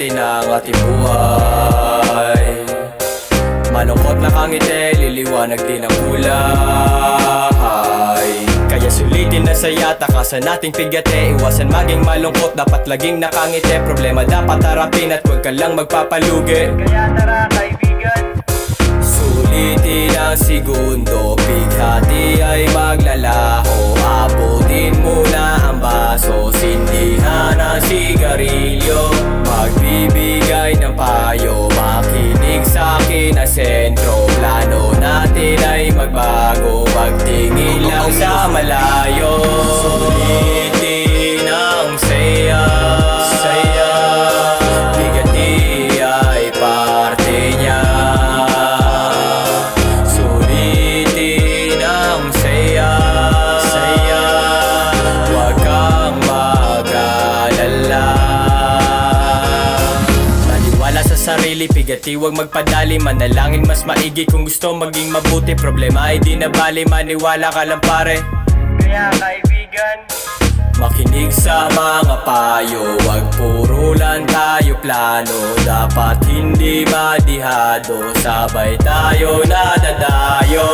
sulitin ang ating buhay. Malungkot na kangiti, liliwanag din ang kulay. Kaya sulitin na saya, takasan nating pigate. Iwasan maging malungkot, dapat laging nakangiti. Problema dapat harapin at huwag ka lang magpapalugi. Kaya tara kaibigan, sulitin ang segundo, bighati ay maglalaho. Abutin muna ang baso, sindihan ang sigarilyo. Magbibigay ng payo, makinig sa'kin na sentro. Plano natin ay magbago, magtingin lang sa malayo. Sulitin ang saya, bigati ay parte niya. Sulitin ang saya, huwag kang mag-alala. Maniwala sa sarili, pigati huwag magpadali. Manalangin mas maigi kung gusto maging mabuti. Problema ay di nabali, maniwala ka lang pare. kaya kaibigan, Makinig sa mga payo, wag puro lang tayo plano. Dapat hindi madihado, sabay tayo nadadayo.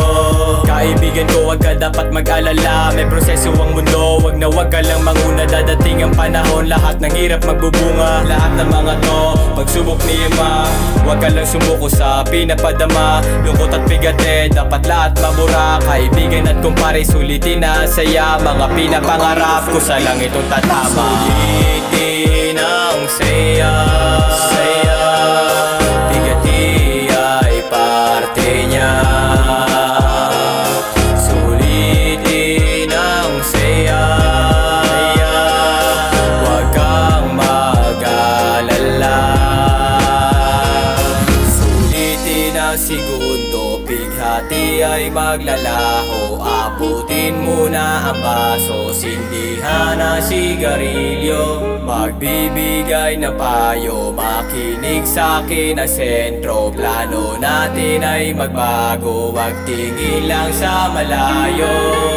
Kaibigan ko, wag ka dapat mag-alala. May proseso ang mundo, wag na wag ka lang manguna. Dadating ang panahon, lahat ng hirap magbubunga. Lahat ng mga to, pagsubok ni Ima. Wag ka lang sumuko sa pinapadama. Lungkot at bigate, dapat lahat mabura. Kaibigan at kumpare, sulitin na saya. Mga pinapangarap ko sa lang itong tatama. Sulitin ang saya, bigati ay parte niya. Sulitin ang saya, huwag kang mag-alala. Sulitin ang segundo, bighati ay maglalaho. Abutin muna ang baso, sindihan ang sigarilyo. Magbibigay ng payo, makinig sa'kin ang sentro. Plano natin ay magbago, wag tingin lang sa malayo.